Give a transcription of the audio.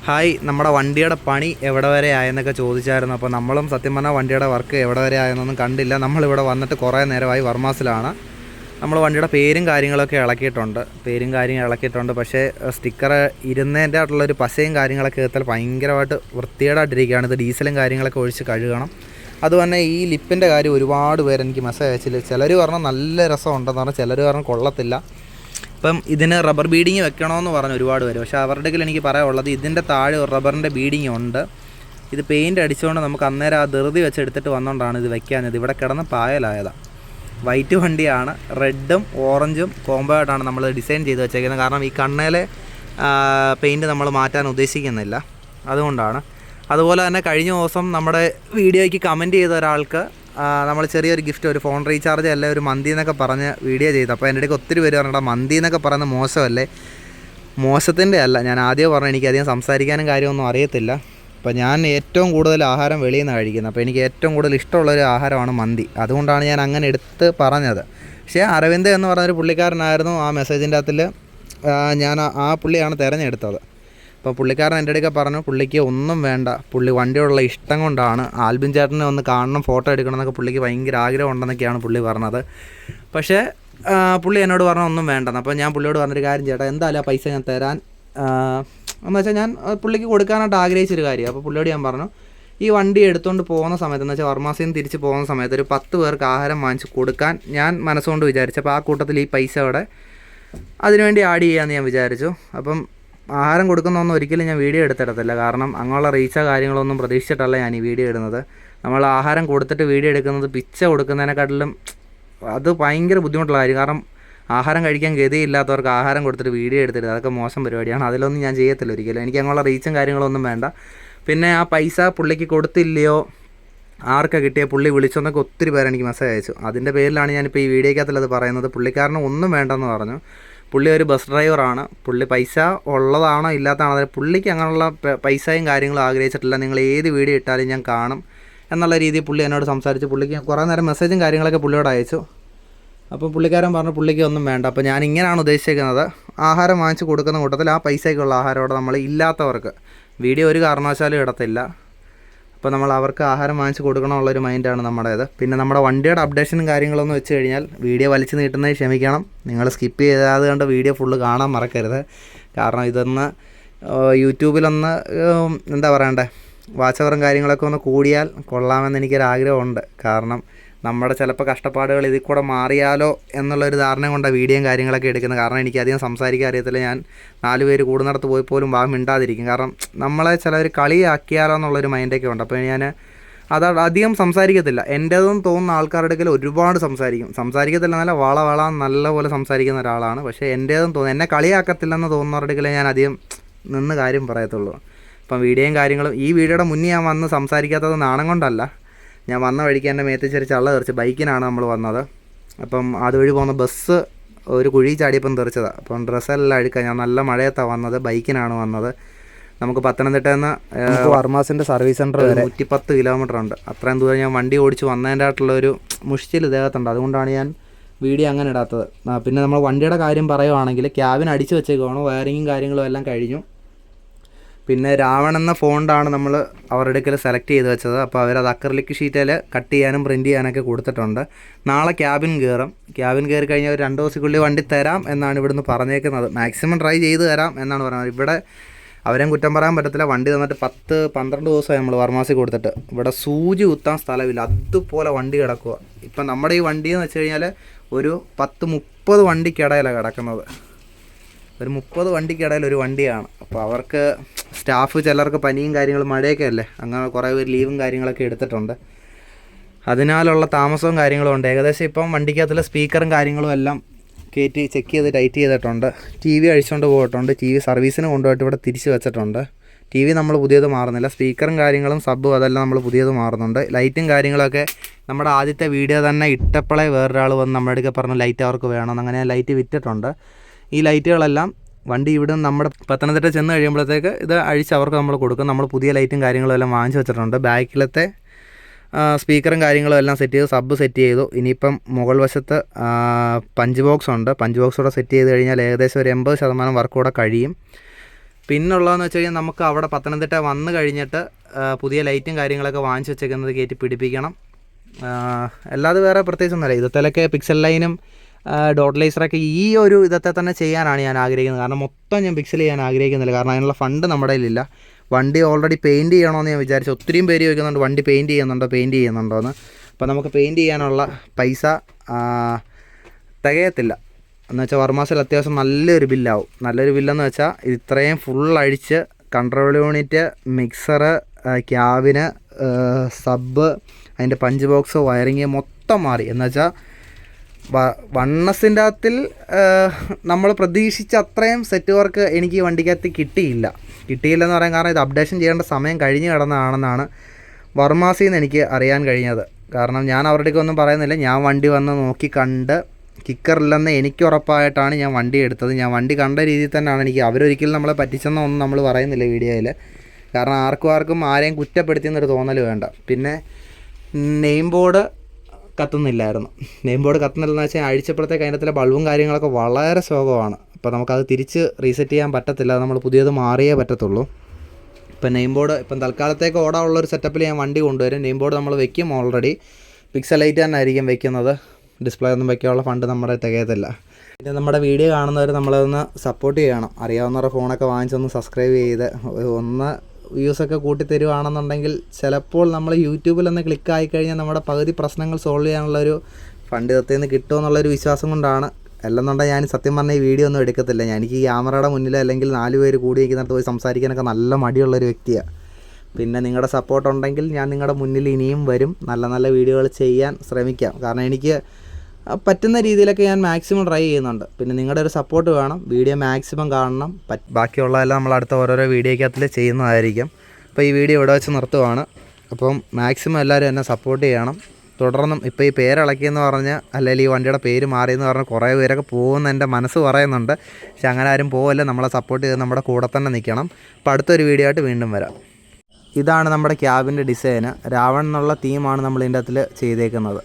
Hi, നമ്മുടെ വണ്ടിയുടെ പണി എവിടെ വരെ ആയെന്നൊക്കെ ചോദിച്ചായിരുന്നു. അപ്പോൾ നമ്മളും സത്യം പറഞ്ഞാൽ വണ്ടിയുടെ വർക്ക് എവിടെ വരെ ആയെന്നൊന്നും കണ്ടില്ല. നമ്മളിവിടെ വന്നിട്ട് കുറേ നേരമായി വർമാസിലാണ്. നമ്മൾ വണ്ടിയുടെ പേരും കാര്യങ്ങളൊക്കെ ഇളക്കിയിട്ടുണ്ട്. പക്ഷേ സ്റ്റിക്കർ ഇരുന്നതിൻ്റെ ആയിട്ടുള്ളൊരു പശയും കാര്യങ്ങളൊക്കെ എത്താൽ ഭയങ്കരമായിട്ട് വൃത്തികേടായിട്ടിരിക്കുകയാണ്. ഇത് ഡീസലും കാര്യങ്ങളൊക്കെ ഒഴിച്ച് കഴുകണം. അതുതന്നെ ഈ ലിപ്പിൻ്റെ കാര്യം ഒരുപാട് പേര് എനിക്ക് മെസ്സേജ് അയച്ചില്ല. ചിലർ പറഞ്ഞാൽ നല്ല രസമുണ്ടെന്ന് പറഞ്ഞാൽ, ചിലർ പറഞ്ഞാൽ കൊള്ളത്തില്ല. ഇപ്പം ഇതിന് റബ്ബർ ബീഡിങ് വെക്കണമെന്ന് പറഞ്ഞു ഒരുപാട് പേര്. പക്ഷേ അവരുടെ എനിക്ക് പറയാനുള്ളത്, ഇതിൻ്റെ താഴെ റബ്ബറിൻ്റെ ബീഡിങ് ഉണ്ട്. ഇത് പെയിൻറ്റ് അടിച്ചുകൊണ്ട് നമുക്ക് അന്നേരം ആ ധൃതി വെച്ചെടുത്തിട്ട് വന്നുകൊണ്ടാണ് ഇത് വെക്കാഞ്ഞത്. ഇവിടെ കിടന്ന് പായലായതാണ്. വൈറ്റ് വണ്ടിയാണ്, റെഡും ഓറഞ്ചും കോംബോ ആയിട്ടാണ് നമ്മൾ ഡിസൈൻ ചെയ്ത് വെച്ചേക്കുന്നത്. കാരണം ഈ കണ്ണേലെ പെയിൻറ്റ് നമ്മൾ മാറ്റാൻ ഉദ്ദേശിക്കുന്നില്ല, അതുകൊണ്ടാണ്. അതുപോലെ തന്നെ കഴിഞ്ഞ ദിവസം നമ്മുടെ വീഡിയോയ്ക്ക് കമൻറ്റ് ചെയ്ത ഒരാൾക്ക് നമ്മൾ ചെറിയൊരു ഗിഫ്റ്റ്, ഒരു ഫോൺ റീചാർജ് അല്ലേ ഒരു മന്തി എന്നൊക്കെ പറഞ്ഞ് വീഡിയോ ചെയ്തു. അപ്പോൾ എൻ്റെ ഇടയ്ക്ക് ഒത്തിരി പേര് പറഞ്ഞിട്ട് മന്തി എന്നൊക്കെ പറയുന്നത് മോശമല്ലേ? മോശത്തിൻ്റെ അല്ല, ഞാൻ ആദ്യം പറഞ്ഞു എനിക്കധികം സംസാരിക്കാനും കാര്യമൊന്നും അറിയത്തില്ല. അപ്പോൾ ഞാൻ ഏറ്റവും കൂടുതൽ ആഹാരം വെളിയിൽ നിന്ന് കഴിക്കുന്നത്. അപ്പോൾ എനിക്ക് ഏറ്റവും കൂടുതൽ ഇഷ്ടമുള്ളൊരു ആഹാരമാണ് മന്തി. അതുകൊണ്ടാണ് ഞാൻ അങ്ങനെ എടുത്ത് പറഞ്ഞത്. പക്ഷേ അരവിന്ദ് എന്ന് പറഞ്ഞൊരു പുള്ളിക്കാരനായിരുന്നു ആ മെസ്സേജിൻ്റെ അകത്തിൽ ഞാൻ ആ പുള്ളിയാണ് തിരഞ്ഞെടുത്തത്. അപ്പോൾ പുള്ളിക്കാരൻ എൻ്റെ അടുക്ക പറഞ്ഞു പുള്ളിക്ക് ഒന്നും വേണ്ട, പുള്ളി വണ്ടിയോടുള്ള ഇഷ്ടം കൊണ്ടാണ്, ആൽബിൻ ചേട്ടനെ ഒന്ന് കാണണം, ഫോട്ടോ എടുക്കണം എന്നൊക്കെ പുള്ളിക്ക് ഭയങ്കര ആഗ്രഹം ഉണ്ടെന്നൊക്കെയാണ് പുള്ളി പറഞ്ഞത്. പക്ഷേ പുള്ളി എന്നോട് പറഞ്ഞ ഒന്നും വേണ്ടെന്ന്. അപ്പോൾ ഞാൻ പുള്ളിയോട് പറഞ്ഞൊരു കാര്യം, ചേട്ടാ എന്തായാലും ആ പൈസ ഞാൻ തരാൻ എന്ന് വെച്ചാൽ ഞാൻ പുള്ളിക്ക് കൊടുക്കാനായിട്ട് ആഗ്രഹിച്ചൊരു കാര്യം. അപ്പോൾ പുള്ളിയോട് ഞാൻ പറഞ്ഞു, ഈ വണ്ടി എടുത്തുകൊണ്ട് പോകുന്ന സമയത്ത് എന്ന് വെച്ചാൽ വർമാസിൽ നിന്ന് തിരിച്ച് പോകുന്ന സമയത്ത് ഒരു 10 പേർക്ക് ആഹാരം വാങ്ങിച്ച് കൊടുക്കാൻ ഞാൻ മനസ്സുകൊണ്ട് വിചാരിച്ചു. അപ്പോൾ ആ കൂട്ടത്തിൽ ഈ പൈസ അവിടെ അതിനുവേണ്ടി ആഡ് ചെയ്യാമെന്ന് ഞാൻ വിചാരിച്ചു. അപ്പം ആഹാരം കൊടുക്കുന്നതൊന്നും ഒരിക്കലും ഞാൻ വീഡിയോ എടുത്തിടത്തില്ല. കാരണം അങ്ങനെയുള്ള റീച്ചോ കാര്യങ്ങളൊന്നും പ്രതീക്ഷിച്ചിട്ടല്ല ഞാൻ ഈ വീഡിയോ ഇടുന്നത്. നമ്മൾ ആഹാരം കൊടുത്തിട്ട് വീഡിയോ എടുക്കുന്നത് പിച്ച കൊടുക്കുന്നതിനെക്കാട്ടിലും അത് ഭയങ്കര ബുദ്ധിമുട്ടുള്ള കാര്യം. കാരണം ആഹാരം കഴിക്കാൻ ഗതിയില്ലാത്തവർക്ക് ആഹാരം കൊടുത്തിട്ട് വീഡിയോ എടുത്തിട്ട് അതൊക്കെ മോശം പരിപാടിയാണ്. അതിലൊന്നും ഞാൻ ചെയ്യത്തില്ല ഒരിക്കലും. എനിക്ക് അങ്ങനെയുള്ള റീച്ചും കാര്യങ്ങളൊന്നും വേണ്ട. പിന്നെ ആ പൈസ പുള്ളിക്ക് കൊടുത്തില്ലയോ, ആർക്കാ കിട്ടിയ, പുള്ളി വിളിച്ചെന്നൊക്കെ ഒത്തിരി പേര് എനിക്ക് മെസ്സേജ് അയച്ചു. അതിൻ്റെ പേരിലാണ് ഞാനിപ്പോൾ ഈ വീഡിയോക്കകത്തുള്ളത് പറയുന്നത്. പുള്ളിക്കാരന് ഒന്നും വേണ്ടെന്ന് പറഞ്ഞു. പുള്ളി ഒരു ബസ് ഡ്രൈവറാണ്. പുള്ളി പൈസ ഉള്ളതാണോ ഇല്ലാത്തതാണോ, അതായത് പുള്ളിക്ക് അങ്ങനെയുള്ള പൈസയും കാര്യങ്ങളും ആഗ്രഹിച്ചിട്ടില്ല. നിങ്ങൾ ഏത് വീഡിയോ ഇട്ടാലും ഞാൻ കാണും എന്നുള്ള രീതിയിൽ പുള്ളി എന്നോട് സംസാരിച്ചു. പുള്ളിക്ക് കുറേ നേരം മെസ്സേജും കാര്യങ്ങളൊക്കെ പുള്ളിയോട് അയച്ചു. അപ്പോൾ പുള്ളിക്കാരൻ പറഞ്ഞു പുള്ളിക്ക് ഒന്നും വേണ്ട. അപ്പോൾ ഞാൻ ഇങ്ങനെയാണ് ഉദ്ദേശിക്കുന്നത്, ആഹാരം വാങ്ങിച്ച് കൊടുക്കുന്ന കൂട്ടത്തിൽ ആ പൈസയ്ക്കുള്ള ആഹാരം നമ്മൾ ഇല്ലാത്തവർക്ക് വീഡിയോ ഒരു കാരണവശാലും ഇടത്തില്ല. അപ്പോൾ നമ്മൾ അവർക്ക് ആഹാരം വാങ്ങിച്ച് കൊടുക്കണമെന്നുള്ളൊരു മൈൻഡാണ് നമ്മുടേത്. പിന്നെ നമ്മുടെ വണ്ടിയുടെ അപ്ഡേഷനും കാര്യങ്ങളൊന്നും വെച്ച് കഴിഞ്ഞാൽ വീഡിയോ വലിച്ചു നീട്ടുന്നത് ക്ഷമിക്കണം. നിങ്ങൾ സ്കിപ്പ് ചെയ്താതെ കണ്ട് വീഡിയോ ഫുള്ള് കാണാൻ മറക്കരുത്. കാരണം ഇതൊന്ന് യൂട്യൂബിലൊന്ന് എന്താ പറയണ്ടേ, വാച്ചവറും കാര്യങ്ങളൊക്കെ ഒന്ന് കൂടിയാൽ കൊള്ളാമെന്ന് എനിക്കൊരാഗ്രഹമുണ്ട്. കാരണം നമ്മുടെ ചിലപ്പോൾ കഷ്ടപ്പാടുകൾ ഇതിൽ കൂടെ മാറിയാലോ എന്നുള്ളൊരു ധാരണ കൊണ്ടാണ് വീഡിയോയും കാര്യങ്ങളൊക്കെ എടുക്കുന്നത്. കാരണം എനിക്കധികം സംസാരിക്കാൻ അറിയത്തില്ല. ഞാൻ 4 പേര് കൂടുന്നിടത്ത് പോയി പോലും മിണ്ടാതിരിക്കും. കാരണം നമ്മളെ ചിലർ കളിയാക്കിയാലോ എന്നുള്ളൊരു മൈൻഡൊക്കെ ഉണ്ട്. അപ്പോൾ ഞാൻ അധികം സംസാരിക്കത്തില്ല. എൻ്റേതെന്ന് തോന്നുന്ന ആൾക്കാരുടെ അടുക്കൽ ഒരുപാട് സംസാരിക്കത്തില്ല എന്നല്ല, വള നല്ലപോലെ സംസാരിക്കുന്ന ഒരാളാണ്. പക്ഷേ എൻ്റേതെന്ന് തോന്നുന്നു, എന്നെ കളിയാക്കത്തില്ലെന്ന് തോന്നുന്നവരുടെ അടുക്കൽ ഞാൻ അധികം നിന്ന് കാര്യം പറയത്തുള്ളൂ. അപ്പം വീഡിയോയും കാര്യങ്ങളും ഈ വീഡിയോയുടെ മുന്നേ ഞാൻ വന്ന് സംസാരിക്കാത്തത് നാണം കൊണ്ടല്ല. ഞാൻ വന്ന വഴിക്ക് എൻ്റെ മേത്ത് ചെറിയ ചള്ള തെറിച്ച്, ബൈക്കിനാണ് നമ്മൾ വന്നത്. അപ്പം അതുവഴി പോകുന്ന ബസ് ഒരു കുഴി ചാടിയപ്പം തെറിച്ചതാണ്. അപ്പം ഡ്രസ്സെല്ലാം അഴുക്കാൻ, ഞാൻ നല്ല മഴയത്താണ് വന്നത്, ബൈക്കിനാണ് വന്നത്. നമുക്ക് പത്തനംതിട്ടയിൽ നിന്ന് വർമാസിൻ്റെ സർവീസ് സെൻറ്റർ വരെ 110 കിലോമീറ്റർ ഉണ്ട്. അത്രയും ദൂരം ഞാൻ വണ്ടി ഓടിച്ച് വന്നതിൻ്റെ ആയിട്ടുള്ളൊരു മുഷിച്ചിൽ ഇദ്ദേഹത്തുണ്ട്. അതുകൊണ്ടാണ് ഞാൻ വീഡിയോ അങ്ങനെ ഇടാത്തത്. പിന്നെ നമ്മൾ വണ്ടിയുടെ കാര്യം പറയുവാണെങ്കിൽ ക്യാബിൻ അടിച്ച് വെച്ചേക്കുവാണ്, വയറിങ്ങും കാര്യങ്ങളും എല്ലാം കഴിഞ്ഞു. പിന്നെ രാവൺ എന്ന ഫോണ്ടാണ് നമ്മൾ അവരുടെ അടുക്കൽ സെലക്ട് ചെയ്ത് വെച്ചത്. അപ്പോൾ അവരത് അക്രലിക് ഷീറ്റിൽ കട്ട് ചെയ്യാനും പ്രിൻറ്റ് ചെയ്യാനൊക്കെ കൊടുത്തിട്ടുണ്ട്. നാളെ ക്യാബിൻ കയറി കഴിഞ്ഞാൽ ഒരു 2 ദിവസത്തിനുള്ളിൽ വണ്ടി തരാം എന്നാണ് ഇവിടുന്ന് പറഞ്ഞേക്കുന്നത്. മാക്സിമം ട്രൈ ചെയ്ത് തരാം എന്നാണ് പറയുന്നത്. ഇവിടെ അവരെയും കുറ്റം പറയാൻ പറ്റത്തില്ല. വണ്ടി തന്നിട്ട് 10-12 ദിവസമായി നമ്മൾ വർമാസി കൊടുത്തിട്ട്. ഇവിടെ സൂചി കുത്താൻ സ്ഥലമില്ല, അതുപോലെ വണ്ടി കിടക്കുക. ഇപ്പം നമ്മുടെ ഈ വണ്ടി എന്ന് വെച്ച് കഴിഞ്ഞാൽ ഒരു 10-30 വണ്ടിക്കിടയിലാണ് കിടക്കുന്നത്. ഒരു 30 വണ്ടിക്കിടയിൽ ഒരു വണ്ടിയാണ്. അപ്പോൾ അവർക്ക് സ്റ്റാഫ് ചിലർക്ക് പനിയും കാര്യങ്ങളും, മഴയൊക്കെ അല്ലേ, അങ്ങനെ കുറേ പേര് ലീവും കാര്യങ്ങളൊക്കെ എടുത്തിട്ടുണ്ട്. അതിനാലുള്ള താമസവും കാര്യങ്ങളും ഉണ്ട്. ഏകദേശം ഇപ്പം വണ്ടിക്കകത്തുള്ള സ്പീക്കറും കാര്യങ്ങളും എല്ലാം കയറ്റി ചെക്ക് ചെയ്ത് ടൈറ്റ് ചെയ്തിട്ടുണ്ട്. TV അഴിച്ചുകൊണ്ട് പോയിട്ടുണ്ട്. TV സർവീസിന് കൊണ്ടുപോയിട്ട് ഇവിടെ തിരിച്ച് വെച്ചിട്ടുണ്ട്. TV നമ്മൾ പുതിയത് മാറുന്നില്ല. സ്പീക്കറും കാര്യങ്ങളും സബ്ബും അതെല്ലാം നമ്മൾ പുതിയത് മാറുന്നുണ്ട്. ലൈറ്റും കാര്യങ്ങളൊക്കെ നമ്മുടെ ആദ്യത്തെ വീഡിയോ തന്നെ ഇട്ടപ്പോഴേ വേറൊരാൾ വന്ന് നമ്മുടെ അടുക്ക പറഞ്ഞു ലൈറ്റ് അവർക്ക് വേണമെന്ന്. അങ്ങനെ ലൈറ്റ് വിറ്റിട്ടുണ്ട്. ഈ ലൈറ്റുകളെല്ലാം വണ്ടി ഇവിടെ നമ്മുടെ പത്തനംതിട്ട ചെന്ന് കഴിയുമ്പോഴത്തേക്ക് ഇത് അഴിച്ച് അവർക്ക് നമ്മൾ കൊടുക്കും. നമ്മൾ പുതിയ ലൈറ്റും കാര്യങ്ങളും എല്ലാം വാങ്ങിച്ച് വെച്ചിട്ടുണ്ട്. ബാക്കിലത്തെ സ്പീക്കറും കാര്യങ്ങളും എല്ലാം സെറ്റ് ചെയ്തു, സബ് സെറ്റ് ചെയ്തു. ഇനിയിപ്പം മുകൾ വശത്ത് പഞ്ച് ബോക്സ് ഉണ്ട്. പഞ്ച് ബോക്സ് കൂടെ സെറ്റ് ചെയ്ത് കഴിഞ്ഞാൽ ഏകദേശം ഒരു 80% വർക്ക് കൂടെ കഴിയും. പിന്നുള്ളതെന്ന് വെച്ച് കഴിഞ്ഞാൽ നമുക്ക് അവിടെ പത്തനംതിട്ട വന്നു കഴിഞ്ഞിട്ട് പുതിയ ലൈറ്റും കാര്യങ്ങളൊക്കെ വാങ്ങിച്ച് വെച്ചേക്കുന്നത് കയറ്റി പിടിപ്പിക്കണം. അല്ലാതെ വേറെ പ്രത്യേകിച്ചൊന്നുമില്ല. ഇതത്തിലൊക്കെ പിക്സൽ ലൈനും ഡോട്ട് ലേസറൊക്കെ ഈ ഒരു ഇതത്തെ തന്നെ ചെയ്യാനാണ് ഞാൻ ആഗ്രഹിക്കുന്നത്. കാരണം മൊത്തം ഞാൻ പിക്സൽ ചെയ്യാൻ ആഗ്രഹിക്കുന്നില്ല. കാരണം അതിനുള്ള ഫണ്ട് നമ്മുടെ കയ്യിലില്ല. വണ്ടി ഓൾറെഡി പെയിൻറ്റ് ചെയ്യണമെന്ന് ഞാൻ വിചാരിച്ചു. ഒത്തിരിയും പേര് ചോദിക്കുന്നുണ്ട് വണ്ടി പെയിൻറ്റ് ചെയ്യുന്നുണ്ടോ എന്ന്. അപ്പോൾ നമുക്ക് പെയിൻറ്റ് ചെയ്യാനുള്ള പൈസ തികയത്തില്ല. എന്ന് വെച്ചാൽ വർമാസിൽ അത്യാവശ്യം നല്ലൊരു ബില്ലാവും. നല്ലൊരു ബില്ലെന്ന് വെച്ചാൽ ഇത്രയും ഫുൾ അഴിച്ച് കൺട്രോൾ യൂണിറ്റ്, മിക്സറ്, ക്യാബിന്, സബ്, അതിൻ്റെ പഞ്ച് ബോക്സ്, വയറിങ് മൊത്തം മാറി. എന്ന് വെച്ചാൽ വണ്ണസിൻ്റെ അകത്തിൽ നമ്മൾ പ്രതീക്ഷിച്ച അത്രയും സെറ്റ് വർക്ക് എനിക്ക് ഈ വണ്ടിക്കകത്ത് കിട്ടിയില്ലെന്ന് പറയാൻ കാരണം ഇത് അപ്ഡേഷൻ ചെയ്യേണ്ട സമയം കഴിഞ്ഞ് കിടന്നതാണെന്നാണ് വർമാസിൽ നിന്ന് എനിക്ക് അറിയാൻ കഴിഞ്ഞത്. കാരണം ഞാൻ അവരുടെയൊന്നും പറയുന്നില്ല. ഞാൻ വണ്ടി വന്ന് നോക്കി കണ്ട് കിക്കറില്ലെന്ന് എനിക്ക് ഉറപ്പായിട്ടാണ് ഞാൻ വണ്ടി എടുത്തത്. ഞാൻ വണ്ടി കണ്ട രീതിയിൽ തന്നെയാണ് എനിക്ക്. അവരൊരിക്കലും നമ്മളെ പറ്റിച്ചെന്നൊന്നും നമ്മൾ പറയുന്നില്ല വീഡിയോയിൽ. കാരണം ആർക്കും ആരെയും കുറ്റപ്പെടുത്തിയെന്നൊരു തോന്നൽ വേണ്ട. പിന്നെ നെയിം ബോർഡ് കത്തുന്നില്ലായിരുന്നു. നെയിം ബോർഡ് കത്തുന്നില്ലെന്ന് വെച്ചാൽ അഴിച്ചപ്പോഴത്തേക്ക് അതിനകത്തിലെ ബൾബും കാര്യങ്ങളൊക്കെ വളരെ ശോകമാണ്. അപ്പോൾ നമുക്കത് തിരിച്ച് റീസെറ്റ് ചെയ്യാൻ പറ്റത്തില്ല. നമ്മൾ പുതിയത് മാറിയേ പറ്റത്തുള്ളൂ. ഇപ്പം നെയിം ബോർഡ് ഇപ്പം തൽക്കാലത്തേക്ക് ഓടാനുള്ളൊരു സെറ്റപ്പിൽ ഞാൻ വണ്ടി കൊണ്ടുവരും. നെയിം ബോർഡ് നമ്മൾ വെക്കും. ഓൾറെഡി പിക്സലൈറ്റ് തന്നെ ആയിരിക്കും വെക്കുന്നത്. ഡിസ്പ്ലേ ഒന്നും വെക്കാനുള്ള ഫണ്ട് നമ്മുടെ തികയത്തില്ല. പിന്നെ നമ്മുടെ വീഡിയോ കാണുന്നവർ നമ്മളതൊന്ന് സപ്പോർട്ട് ചെയ്യണം. അറിയാവുന്നവരുടെ ഫോണൊക്കെ വാങ്ങിച്ചൊന്ന് സബ്സ്ക്രൈബ് ചെയ്ത് ഒന്ന് വ്യൂസൊക്കെ കൂട്ടി തരുവാണെന്നുണ്ടെങ്കിൽ ചിലപ്പോൾ നമ്മൾ യൂട്യൂബിലൊന്ന് ക്ലിക്കായി കഴിഞ്ഞാൽ നമ്മുടെ പകുതി പ്രശ്നങ്ങൾ സോൾവ് ചെയ്യാനുള്ളൊരു ഫണ്ട് ഇതത്തിൽ നിന്ന് കിട്ടുമെന്നുള്ളൊരു വിശ്വാസം കൊണ്ടാണ്. അല്ലെന്നുണ്ടെങ്കിൽ ഞാൻ സത്യം പറഞ്ഞാൽ ഈ വീഡിയോ ഒന്നും എടുക്കത്തില്ല. എനിക്ക് ഈ ക്യാമറയുടെ മുന്നിൽ അല്ലെങ്കിൽ 4 പേര് കൂടി നിൽക്കുന്നിടത്ത് പോയി സംസാരിക്കാനൊക്കെ നല്ല മടിയുള്ളൊരു വ്യക്തിയാണ്. പിന്നെ നിങ്ങളുടെ സപ്പോർട്ട് ഉണ്ടെങ്കിൽ ഞാൻ നിങ്ങളുടെ മുന്നിൽ ഇനിയും വരും. നല്ല നല്ല വീഡിയോകൾ ചെയ്യാൻ ശ്രമിക്കാം. കാരണം എനിക്ക് പറ്റുന്ന രീതിയിലൊക്കെ ഞാൻ മാക്സിമം ട്രൈ ചെയ്യുന്നുണ്ട്. പിന്നെ നിങ്ങളുടെ ഒരു സപ്പോർട്ട് വേണം. വീഡിയോ മാക്സിമം കാണണം. ബാക്കിയുള്ളതെല്ലാം നമ്മൾ അടുത്ത ഓരോരോ വീഡിയോക്കകത്തിൽ ചെയ്യുന്നതായിരിക്കും. അപ്പോൾ ഈ വീഡിയോ ഇവിടെ വെച്ച് നിർത്തുവാണ്. അപ്പം മാക്സിമം എല്ലാവരും എന്നെ സപ്പോർട്ട് ചെയ്യണം. തുടർന്നും ഇപ്പോൾ ഈ പേരിളക്കിയെന്ന് പറഞ്ഞ് അല്ലെങ്കിൽ ഈ വണ്ടിയുടെ പേര് മാറിയെന്ന് പറഞ്ഞ് കുറേ പേരൊക്കെ പോകുമെന്ന് എൻ്റെ മനസ്സ് പറയുന്നുണ്ട്. പക്ഷെ അങ്ങനെ ആരും പോകല്ല. നമ്മളെ സപ്പോർട്ട് ചെയ്ത് നമ്മുടെ കൂടെ തന്നെ നിൽക്കണം. അപ്പോൾ അടുത്തൊരു വീഡിയോ ആയിട്ട് വീണ്ടും വരാം. ഇതാണ് നമ്മുടെ ക്യാബിൻ്റെ ഡിസൈന്. രാവൺ എന്നുള്ള തീമാണ് നമ്മൾ ഇതിൻ്റെ അകത്തിൽ ചെയ്തേക്കുന്നത്.